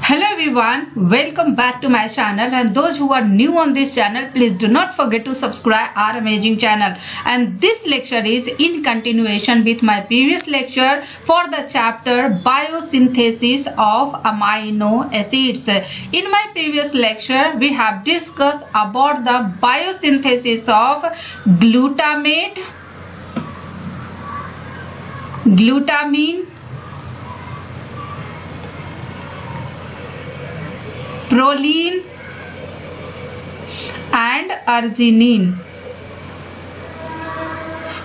Hello everyone, welcome back to my channel, and those who are new on this channel, please do not forget to subscribe our amazing channel. And this lecture is in continuation with my previous lecture for the chapter biosynthesis of amino acids. In my previous lecture we have discussed about the biosynthesis of glutamate, glutamine, proline and arginine.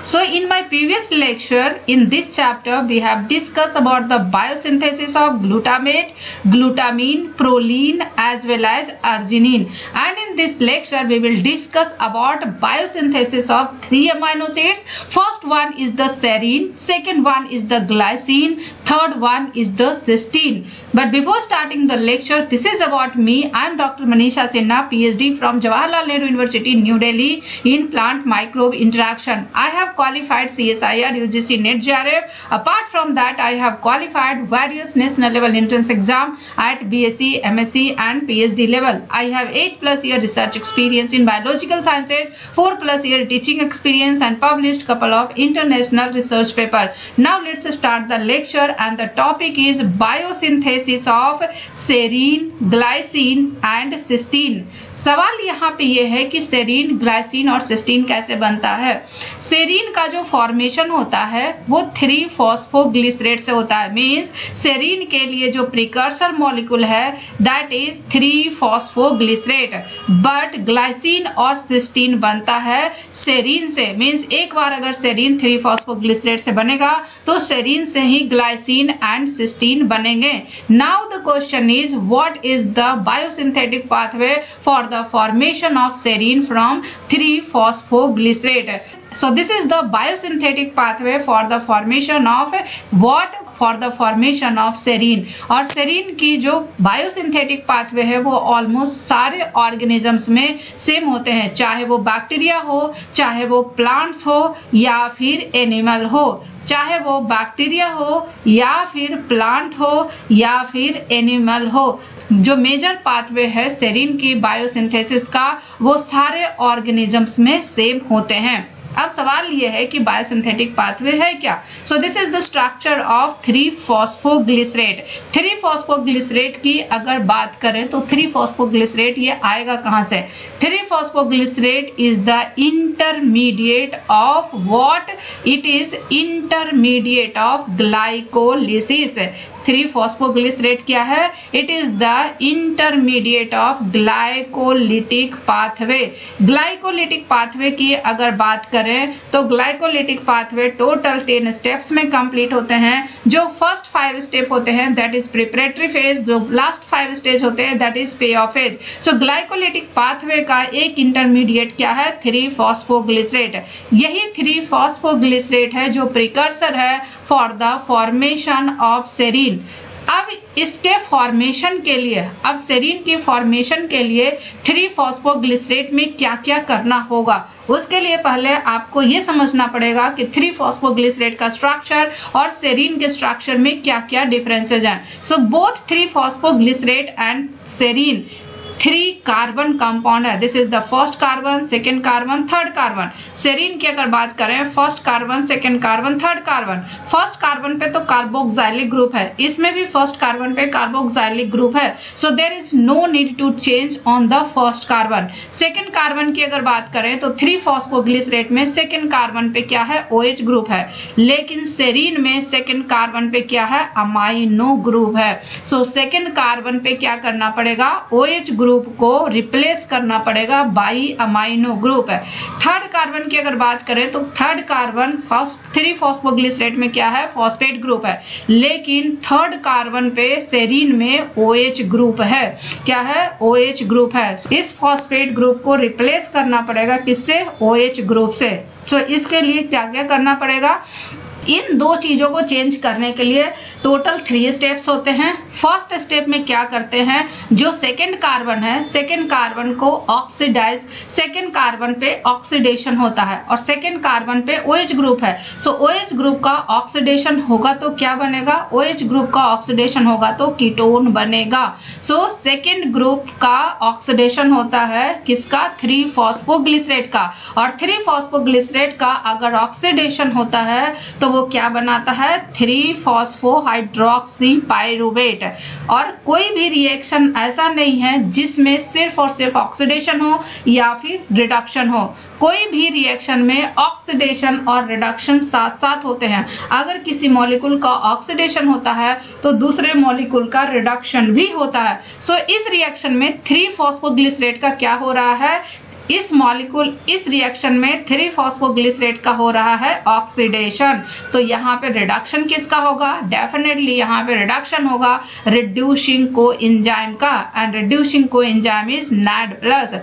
So in my previous lecture, in this chapter, we have discussed about the biosynthesis of glutamate, glutamine, proline as well as arginine. And in this lecture, we will discuss about biosynthesis of three amino acids. First one is the serine, second one is the glycine, third one is the cysteine. But before starting the lecture, this is about me. I am Dr. Manisha Sinha, PhD from Jawaharlal Nehru University, New Delhi in plant microbe interaction. I have qualified CSIR, UGC, NET, JRF. Apart from that, I have qualified various national level entrance exam at BSc, MSc and PhD level. I have 8+ year research experience in biological sciences, 4+ year teaching experience and published couple of international research paper. Now let's start the lecture, and the topic is biosynthesis of serine, glycine and cysteine. सवाल यहाँ पे ये है कि serine, glycine और cysteine कैसे बनता है। सेरीन का जो फॉर्मेशन होता है वो 3-फॉस्फोग्लिसरेट से होता है। मींस सेरीन के लिए जो प्रिकर्सर मॉलिक्यूल है that is three phosphoglycerate, but glycine और सिस्टीन बनता है सेरीन से। मींस एक बार अगर सेरीन 3-फॉस्फोग्लिसरेट से बनेगा तो सेरीन से ही ग्लाइसिन एंड सिस्टीन बनेंगे। Now the question is what is the biosynthetic pathway for the formation of serine from 3-phosphoglycerate. So this is the biosynthetic pathway for the formation of what? For the formation of serine. और serine की जो biosynthetic pathway है वो almost सारे organisms में same होते हैं, चाहे वो बैक्टीरिया हो, चाहे वो प्लांट्स हो या फिर एनिमल हो, चाहे वो बैक्टीरिया हो या फिर प्लांट हो या फिर एनिमल हो। जो मेजर पाथवे है सेरीन की बायोसिंथेसिस का वो सारे ऑर्गेनिजम्स में सेम होते हैं। अब सवाल ये है कि बायोसिंथेटिक पाथवे है क्या। So this is the structure of three phosphoglycerate. Three phosphoglycerate की अगर बात करें तो 3-फॉस्फोग्लिसरेट ये आएगा कहां से। Three phosphoglycerate is the intermediate of what? It is intermediate of glycolysis. Three phosphoglycerate क्या है? It is the intermediate of glycolytic pathway. Glycolytic pathway की अगर बात करें तो ग्लाइकोलिटिक पाथवे टोटल 10 स्टेप्स में कंप्लीट होते हैं। जो फर्स्ट 5 स्टेप होते हैं दैट इज प्रिपरेटरी फेज, जो लास्ट 5 स्टेज होते हैं that is pay off phase. So glycolytic pathway का एक इंटरमीडिएट क्या है? 3-फॉस्फोग्लिसरेट। यही 3-फॉस्फोग्लिसरेट है जो प्रिकर्सर है for the formation of serine. अब इसके फॉर्मेशन के लिए, अब सेरीन की फॉर्मेशन के लिए 3-फॉस्फोग्लिसरेट में क्या क्या करना होगा, उसके लिए पहले आपको ये समझना पड़ेगा कि 3-फॉस्फोग्लिसरेट का स्ट्रक्चर और सेरीन के स्ट्रक्चर में क्या क्या डिफरेंसेस हैं। So both three phosphoglycerate and serine 3 carbon compound है। This is the first carbon, second carbon, third carbon. Serine की अगर बात करें first carbon, second carbon, third carbon. First carbon पे तो कार्बोक्सिलिक ग्रुप है, इसमें भी फर्स्ट कार्बन पे कार्बोक्सिलिक ग्रुप है। So there is no need to change on the first carbon. Second carbon की अगर बात करें तो 3-फॉस्फोग्लिसरेट में सेकेंड कार्बन पे क्या है? OH ग्रुप है, लेकिन सेरीन में सेकेंड कार्बन पे क्या है? अमाइनो ग्रुप है। सो सेकेंड कार्बन पे क्या करना पड़ेगा? OH ग्रुप को रिप्लेस करना पड़ेगा बाई अमाइनो ग्रुप है। थर्ड कार्बन की अगर बात करें तो थर्ड कार्बन 3-फॉस्फोग्लिसरेट में क्या है? फॉस्फेट ग्रुप है, लेकिन थर्ड कार्बन पे सेरीन में OH ग्रुप है। क्या है? OH ग्रुप है। इस फॉस्फेट ग्रुप को रिप्लेस करना पड़ेगा किससे? OH ग्रुप से। सो इसके लिए क्या क्या करना पड़ेगा? इन दो चीजों को चेंज करने के लिए टोटल 3 स्टेप्स होते हैं। फर्स्ट स्टेप में क्या करते हैं, जो सेकेंड कार्बन है, सेकेंड कार्बन को ऑक्सीडाइज, सेकेंड कार्बन पे ऑक्सीडेशन होता है और सेकेंड कार्बन पे OH ग्रुप है। सो OH ग्रुप का ऑक्सीडेशन होगा तो क्या बनेगा, OH ग्रुप का ऑक्सीडेशन होगा तो कीटोन बनेगा। सो सेकेंड ग्रुप का ऑक्सीडेशन होता है किसका, 3-फॉस्फोग्लिसरेट का, और 3-फॉस्फोग्लिसरेट का अगर ऑक्सीडेशन होता है तो वो क्या बनाता है, 3-फॉस्फोहाइड्रोक्सी पाइरूवेट। और कोई भी रिएक्शन ऐसा नहीं है जिसमें सिर्फ और सिर्फ ऑक्सीडेशन हो या फिर रिडक्शन हो। कोई भी रिएक्शन में ऑक्सीडेशन और रिडक्शन साथ साथ होते हैं। अगर किसी मॉलिक्यूल का ऑक्सीडेशन होता है तो दूसरे मॉलिक्यूल का रिडक्शन भी होता है। सो इस रिएक्शन में 3-फॉस्फोग्लिसरेट का क्या हो रहा है, इस मॉलिक्यूल इस रिएक्शन में 3-फॉस्फोग्लिसरेट का हो रहा है ऑक्सीडेशन। तो यहाँ पे रिडक्शन किसका होगा, डेफिनेटली यहाँ पे रिडक्शन होगा रिड्यूसिंग कोएंजाइम का, and reducing coenzyme is NAD+।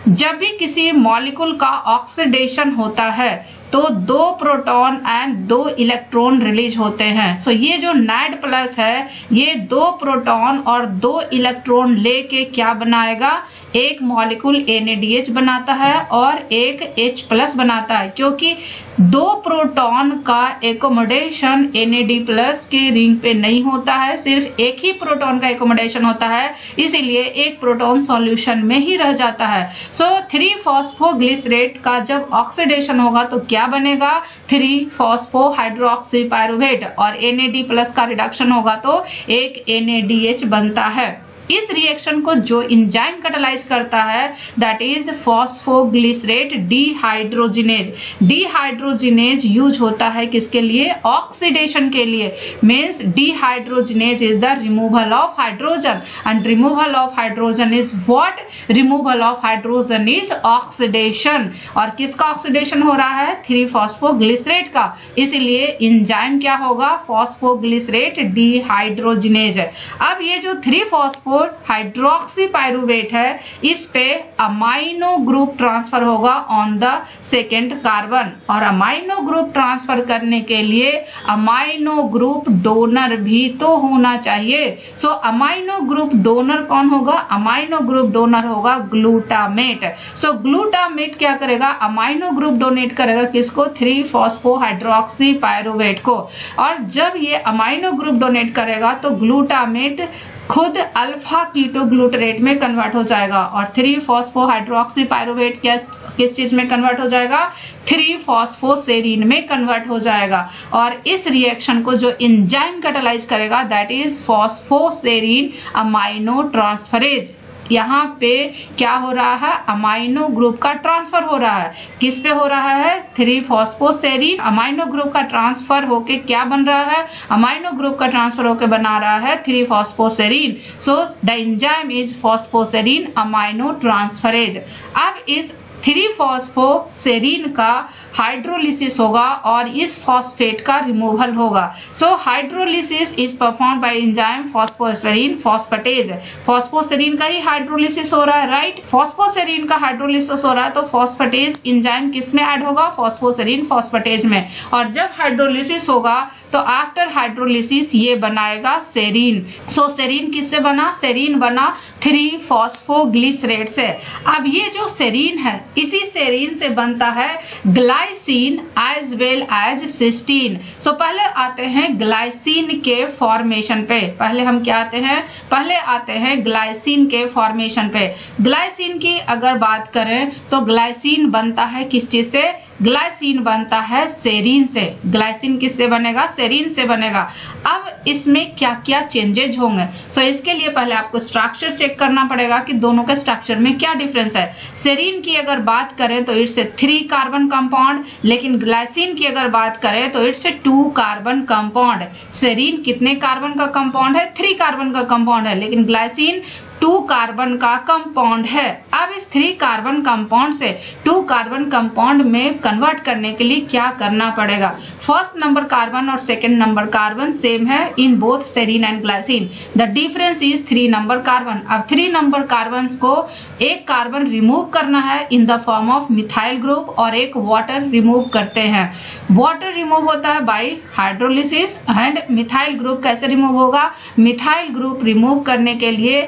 जब भी किसी मॉलिक्यूल का ऑक्सीडेशन होता है तो 2 प्रोटॉन एंड 2 इलेक्ट्रॉन रिलीज होते हैं। सो ये जो NAD+ है ये 2 प्रोटॉन और 2 इलेक्ट्रॉन लेके क्या बनाएगा, एक मॉलिक्यूल NADH बनाता है और एक H+ बनाता है, क्योंकि 2 प्रोटॉन का एकोमोडेशन NAD+ के रिंग पे नहीं होता है, सिर्फ एक ही प्रोटॉन का एकोमोडेशन होता है, इसीलिए एक प्रोटॉन सॉल्यूशन में ही रह जाता है। सो 3-फॉस्फोग्लिसरेट का जब ऑक्सीडेशन होगा तो क्या बनेगा, 3-फॉस्फोहाइड्रोक्सी पाइरूवेट, और NAD+ का रिडक्शन होगा तो एक NADH बनता है। इस रिएक्शन को जो एंजाइम कैटालाइज करता है that is phosphoglycerate dehydrogenase. Dehydrogenase use होता है किसके लिए, ऑक्सीडेशन के लिए। Means dehydrogenase is the removal of hydrogen, and removal of hydrogen is what, removal of hydrogen is oxidation. और किसका ऑक्सीडेशन हो रहा है, 3-फॉस्फोग्लिसरेट का, इसीलिए एंजाइम क्या होगा, फॉस्फोग्लिसरेट डिहाइड्रोजिनेज। अब ये जो 3-फॉस्फोहाइड्रोक्सी पाइरूवेट है इस पे अमाइनो ग्रुप ट्रांसफर होगा ऑन द सेकेंड कार्बन, और अमाइनो ग्रुप ट्रांसफर करने के लिए अमाइनो ग्रुप डोनर भी तो होना चाहिए। सो अमाइनो ग्रुप डोनर कौन होगा, अमाइनो ग्रुप डोनर होगा ग्लूटामेट। सो ग्लूटामेट क्या करेगा, अमाइनो ग्रुप डोनेट करेगा किसको, 3-फॉस्फोहाइड्रोक्सी पाइरूवेट को। और जब ये अमाइनो ग्रुप डोनेट करेगा तो ग्लूटामेट खुद अल्फा कीटोग्लूटरेट में कन्वर्ट हो जाएगा, और 3-फॉस्फोहाइड्रोक्सी पाइरूवेट किस चीज में कन्वर्ट हो जाएगा, 3-फॉस्फोसेरीन में कन्वर्ट हो जाएगा। और इस रिएक्शन को जो एंजाइम कैटालाइज करेगा that is phosphoserine amino transferase. यहाँ पे क्या हो रहा है, अमाइनो ग्रुप का ट्रांसफर हो रहा है, किस पे हो रहा है, 3-फॉस्फोसेरीन। अमाइनो ग्रुप का ट्रांसफर होके क्या बन रहा है, अमाइनो ग्रुप का ट्रांसफर होके बना रहा है three phosphoserine. So the enzyme is phosphoserine amino transferase. अब इस 3-फॉस्फोसेरीन का हाइड्रोलिसिस होगा और इस फॉस्फेट का रिमूवल होगा। So hydrolysis is performed by enzyme phosphoserine phosphatase. Phosphoserine का ही हाइड्रोलिसिस हो रहा है, राइट। फॉस्फोसेरीन का हाइड्रोलिसिस हो रहा है तो फॉस्फेटेज एंजाइम किस में ऐड होगा, फॉस्फोसेरीन फॉस्फेटेज में। और जब हाइड्रोलिसिस होगा तो आफ्टर हाइड्रोलिसिस ये बनाएगा सेरीन। सो सेरीन किससे बना, सेरीन बना 3-फॉस्फोग्लिसरेट से। अब ये जो सेरीन है इसी सेरीन से बनता है glycine as well as cysteine. So पहले आते हैं ग्लाइसिन के फॉर्मेशन पे। पहले हम क्या आते हैं, पहले आते हैं ग्लाइसिन के फॉर्मेशन पे। ग्लाइसिन की अगर बात करें तो ग्लाइसिन बनता है किस चीज से, ग्लाइसिन बनता है सेरीन से। ग्लाइसिन किससे बनेगा, सेरीन से बनेगा। अब इसमें क्या क्या चेंजेज होंगे, सो इसके लिए पहले आपको स्ट्रक्चर चेक करना पड़ेगा कि दोनों के स्ट्रक्चर में क्या डिफरेंस है। सेरीन की अगर बात करें तो इट्स ए 3 कार्बन कंपाउंड, लेकिन ग्लाइसिन की अगर बात करें तो it's a 2 carbon compound. Serine कितने कार्बन का कंपाउंड है, 3 कार्बन का कंपाउंड है, लेकिन ग्लाइसिन 2 कार्बन का कंपाउंड है। अब इस 3 कार्बन कंपाउंड से 2 कार्बन कंपाउंड में कन्वर्ट करने के लिए क्या करना पड़ेगा, फर्स्ट नंबर कार्बन और सेकंड नंबर कार्बन सेम है in both serine and glycine. The difference is 3 number carbon. अब 3 नंबर कार्बन को एक कार्बन रिमूव करना है in the form of methyl group और एक वाटर रिमूव करते हैं। वाटर रिमूव होता है bye hydrolysis. And methyl group कैसे रिमूव होगा? मिथाइल ग्रुप रिमूव करने के लिए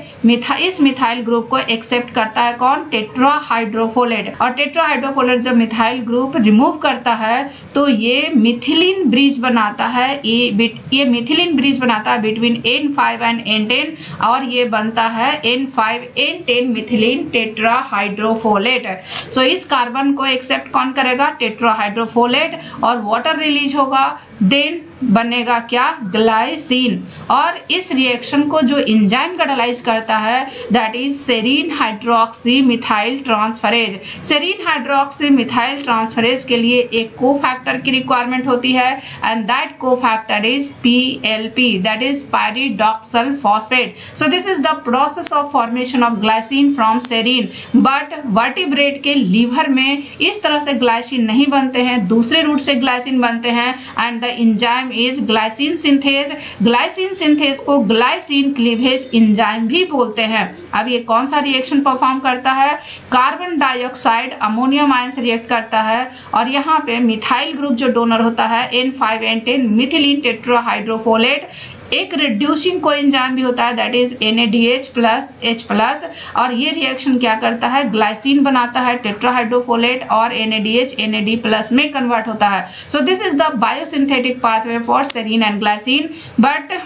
इस मिथाइल ग्रुप को एक्सेप्ट करता है कौन? टेट्राहाइड्रोफोलेट। और टेट्राहाइड्रोफोलेट जब मिथाइल ग्रुप रिमूव करता है तो ये मिथिलीन ब्रिज बनाता है। ये मिथिलीन ब्रिज बनाता है बिटवीन N5 एंड N10 और ये बनता है N5N10 मिथिलीन टेट्राहाइड्रोफोलेट। सो इस कार्बन को एक्सेप्ट कौन करेगा? टेट्राहाइड्रोफोलेट। और वाटर रिलीज होगा, देन बनेगा क्या? ग्लाइसिन। और इस रिएक्शन को जो एंजाइम कैटालाइज करता है that is serine hydroxy methyl transferase. Serine hydroxy methyl transferase के लिए एक कोफैक्टर की रिक्वायरमेंट होती है and that cofactor is PLP, that is pyridoxal phosphate. So this is the process of formation of glycine from serine. But vertebrate के liver में इस तरह से ग्लाइसिन नहीं बनते हैं, दूसरे रूट से ग्लाइसिन बनते हैं and the enzyme is glycine synthase. Glycine synthase को ग्लाइसिन क्लीवेज एंजाइम भी बोलते हैं। अब ये कौन सा रिएक्शन परफॉर्म करता है? कार्बन डाइऑक्साइड अमोनियम आयन से रिएक्ट करता है और यहाँ पे मिथाइल ग्रुप जो डोनर होता है N5N10 मिथिलीन टेट्राहाइड्रोफोलेट, एक रिड्यूसिंग कोएंजाइम भी होता है दैट इज NADH+H+। और ये रिएक्शन क्या करता है? ग्लाइसिन बनाता है, टेट्राहाइड्रोफोलेट और NADH NAD+ में कन्वर्ट होता है। So this is the biosynthetic pathway for serine and glycine. But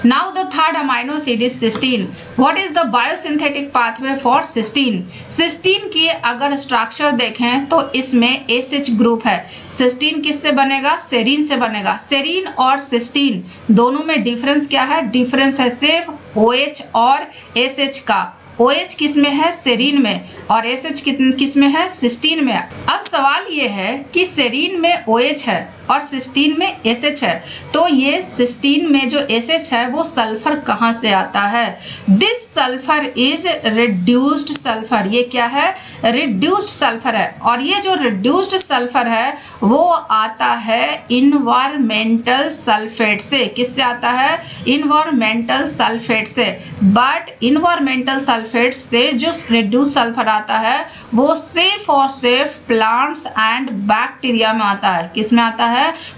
now the third amino acid is cysteine. What is the biosynthetic pathway for cysteine? cysteine की अगर structure देखें तो इसमें SH group है। cysteine किससे बनेगा? सेरीन से बनेगा। सेरीन और cysteine दोनों में डिफरेंस क्या है? डिफरेंस है सिर्फ OH और SH का। OH किस में है? सेरीन में। और SH किस में है? सिस्टीन में। अब सवाल ये है कि सेरीन में OH है और सिस्टीन में SH है, तो ये सिस्टीन में जो SH है वो सल्फर कहाँ से आता है? This sulphur is reduced sulphur. ये क्या है? रिड्यूस्ड सल्फर है। और ये जो रिड्यूस्ड सल्फर है वो आता है इन्वायरमेंटल सल्फेट से। किससे आता है? इन्वायरमेंटल सल्फेट से। बट इन्वायरमेंटल सल्फेट से जो रिड्यूस्ड सल्फर आता है वो सिर्फ और सिर्फ प्लांट्स एंड बैक्टीरिया में आता है। किस में आता है?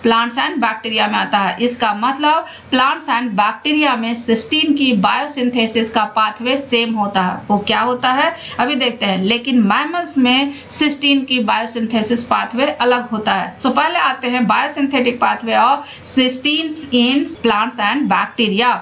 प्लांट्स एंड बैक्टीरिया में आता है। इसका मतलब प्लांट्स एंड बैक्टीरिया में सिस्टीन की बायोसिंथेसिस का पाथवे सेम होता है। वो क्या होता है अभी देखते हैं। लेकिन मैमल्स में सिस्टीन की बायोसिंथेसिस पाथवे अलग होता है। सो पहले आते हैं biosynthetic pathway of cysteine in plants and bacteria.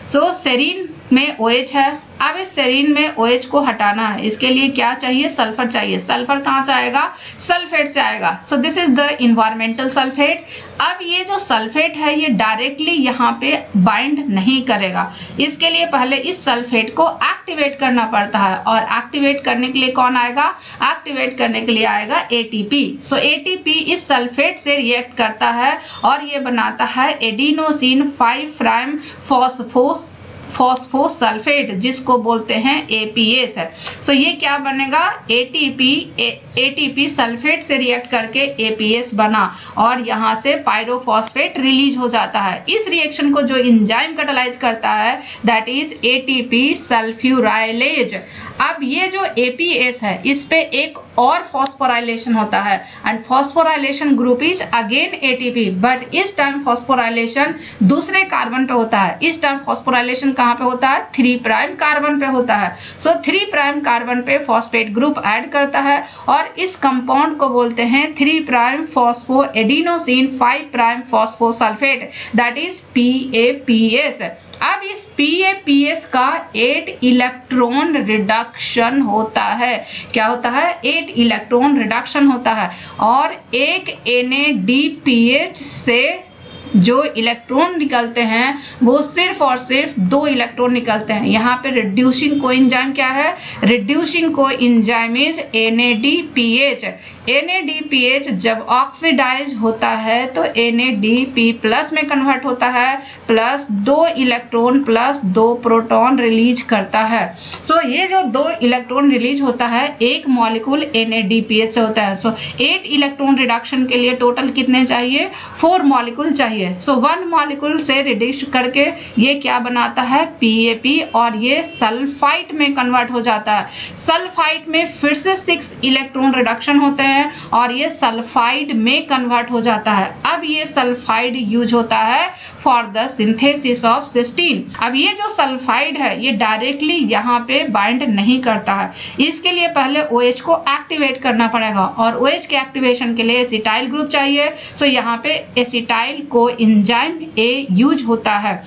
So serine में OH है। अब इस सेरीन में OH को हटाना है, इसके लिए क्या चाहिए? सल्फर चाहिए। सल्फर कहाँ से आएगा? सल्फेट से आएगा। सो this is the environmental sulphate. अब ये जो सल्फेट है ये डायरेक्टली यहाँ पे बाइंड नहीं करेगा, इसके लिए पहले इस सल्फेट को एक्टिवेट करना पड़ता है। और एक्टिवेट करने के लिए कौन आएगा? एक्टिवेट करने के लिए आएगा ATP। सो ATP इस सल्फेट से रिएक्ट करता है और ये बनाता है एडिनोसिन 5' फॉस्फोसल्फेट जिसको बोलते हैं APS। सो ये क्या बनेगा? ATP सल्फेट से रिएक्ट करके APS बना और यहाँ से पायरोफॉस्फेट रिलीज हो जाता है। इस रिएक्शन को जो एंजाइम कैटालाइज करता है दैट इज ATP सल्फ्यूराइलेज। अब ये जो APS है इस पे एक और फॉस्फोराइलेशन होता है and phosphorylation group is again ATP, but इस टाइम फॉस्फोराइलेशन दूसरे कार्बन पे होता है। इस टाइम फॉस्फोराइलेशन कहाँ पे होता है? 3' कार्बन पे होता है। सो 3' कार्बन पे फॉस्फेट ग्रुप ऐड करता है और इस कंपाउंड को बोलते हैं 3' phospho adenosine 5' phosphosulphate that is PAPS। अब इस PAPS का 8 इलेक्ट्रॉन रिडक्शन होता है। क्या होता है? 8 इलेक्ट्रॉन रिडक्शन होता है और एक NADPH से जो इलेक्ट्रॉन निकलते हैं वो सिर्फ और सिर्फ 2 इलेक्ट्रॉन निकलते हैं। यहाँ पे रिड्यूसिंग कोएंजाइम क्या है? Reducing coenzyme is NADPH। NADPH जब ऑक्सीडाइज होता है तो NADP+ में कन्वर्ट होता है plus 2 electron plus 2 proton release करता है। सो ये जो 2 इलेक्ट्रॉन रिलीज होता है एक मॉलिक्यूल NADPH से होता है। सो 8 इलेक्ट्रॉन रिडक्शन के लिए टोटल कितने चाहिए? 4 मॉलिक्यूल चाहिए। चाहिए। सो 1 मॉलिक्यूल से रिड्यूस करके ये क्या बनाता है, PAP, और ये सल्फाइड में कन्वर्ट हो जाता है। सल्फाइड में फिर से 6 इलेक्ट्रॉन रिडक्शन होते हैं और ये सल्फाइड में कन्वर्ट हो जाता है। अब ये सल्फाइड यूज होता है for the synthesis of cysteine. अब ये जो सल्फाइड है ये डायरेक्टली यहाँ पे बाइंड नहीं करता है, इसके लिए पहले OH को एक्टिवेट करना पड़ेगा और OH के एक्टिवेशन के लिए एसिटाइल ग्रुप चाहिए। सो यहाँ पे एसिटाइल कोएंजाइम A यूज होता है।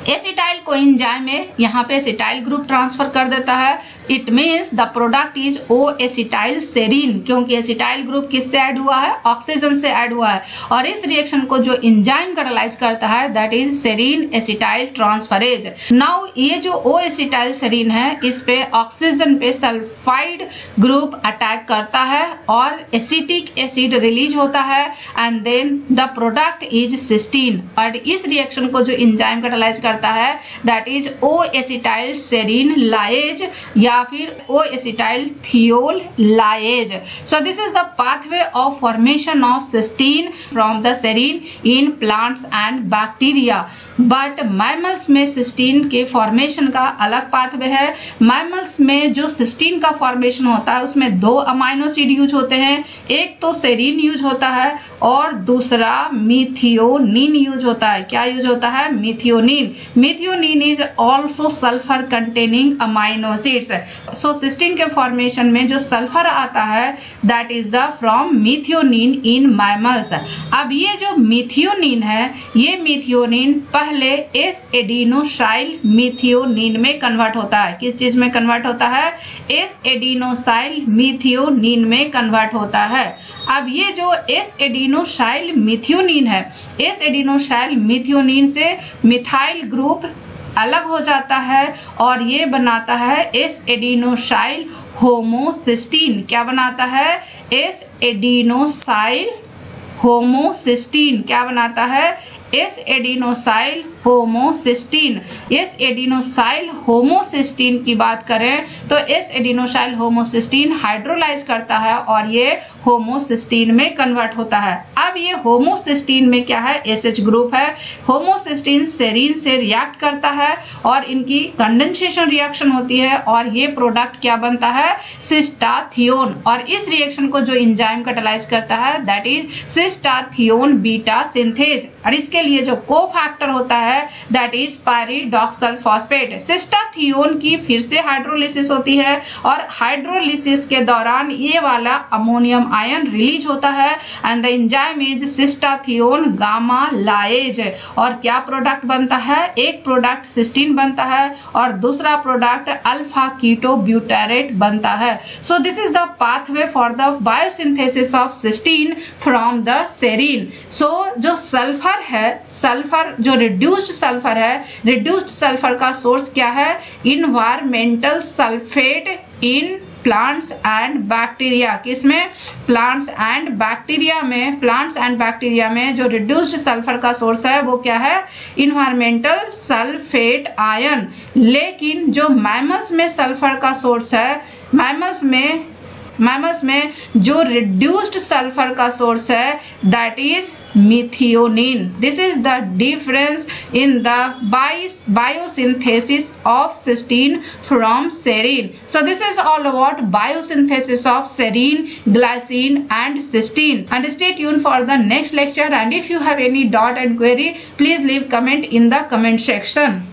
एसिटाइल कोएंजाइम में यहाँ पे एसिटाइल ग्रुप ट्रांसफर कर देता है। It means the product is O acetyl serine, क्योंकि एसिटाइल ग्रुप किससे ऐड हुआ है, ऑक्सीजन से ऐड हुआ है। और इस रिएक्शन को जो एंजाइम कैटालाइज करता है that is serine acetyl transferase. Now ये जो O एसिटाइल सेरीन है इस पे ऑक्सीजन पे सल्फाइड ग्रुप अटैक करता है और एसिटिक एसिड रिलीज होता है and then the product is cysteine. और इस रिएक्शन को जो एंजाइम कैटालाइज करता है that is O acetyl serine lyase या फिर O acetyl thiol lyase. So this is the pathway of formation of cysteine from the serine in plants and bacteria. But mammals में cysteine के formation का अलग pathway है। Mammals में जो cysteine का फॉर्मेशन होता है उसमें 2 अमाइनो एसिड यूज होते हैं, एक तो सेरीन यूज होता है और दूसरा मिथियोनिन यूज होता है। क्या यूज होता है, methionine. Methionine is also sulphur containing amino acids. So cysteine के फॉर्मेशन में जो सल्फर आता है that is the from methionine in mammals. अब ये जो मिथियोनिन है ये मिथियोनिन पहले एस एडिनोसाइल मिथियोनिन में कन्वर्ट होता है। किस चीज में कन्वर्ट होता है, एस एडिनोसाइल मिथियोनिन में कन्वर्ट होता है। अब ये जो एस एडिनोसाइल मिथियोनिन है, एस एडिनोसाइल मिथियोनिन से मिथाइल ग्रुप अलग हो जाता है और ये बनाता है एस एडिनोसाइल होमोसिस्टीन। क्या बनाता है, एस एडिनोसाइल होमोसिस्टीन। क्या बनाता है, S adenosyl homocysteine. S adenosyl homocysteine की बात करें तो एस एडिनोसाइल होमोसिस्टीन हाइड्रोलाइज करता है और ये होमोसिस्टीन में कन्वर्ट होता है। अब ये होमोसिस्टीन में क्या है, एसएच ग्रुप है। होमोसिस्टीन सेरीन से रिएक्ट करता है और इनकी कंडेंसेशन रिएक्शन होती है और ये प्रोडक्ट क्या बनता है, सिस्टाथियोन। और इस रिएक्शन को जो एंजाइम कैटालाइज करता है दैट इज सिस्टाथियोन बीटा सिंथेज। और इसके लिए जो कोफैक्टर होता है दैट इज पायरिडॉक्सल फॉस्फेट। सिस्टाथियोन की फिर से हाइड्रोलिसिस होती है और हाइड्रोलिसिस के दौरान ये वाला अमोनियम आयन रिलीज होता है and the enzyme is cystathionine gamma lyase. और क्या प्रोडक्ट बनता है, एक प्रोडक्ट सिस्टीन बनता है और दूसरा प्रोडक्ट अल्फा कीटो ब्यूटारेट बनता है। So this is the pathway for the biosynthesis of cysteine from the serine. So जो सल्फर है, सल्फर जो रिड्यूस्ड सल्फर है, रिड्यूस्ड सल्फर का सोर्स क्या है, environmental sulphate in plants and bacteria. किसमें, प्लांट्स एंड बैक्टीरिया में। प्लांट्स एंड बैक्टीरिया में जो रिड्यूस्ड सल्फर का सोर्स है वो क्या है, इन्वायरमेंटल सल्फेट आयन। लेकिन जो मैमल्स में सल्फर का सोर्स है, मैमल्स में जो रिड्यूस्ड सल्फर का सोर्स है that is methionine. This is the difference in the biosynthesis of cysteine from serine. So this is all about biosynthesis of serine, glycine and cysteine. And stay tuned for the next lecture, and if you have any doubt and query please leave comment in the comment section.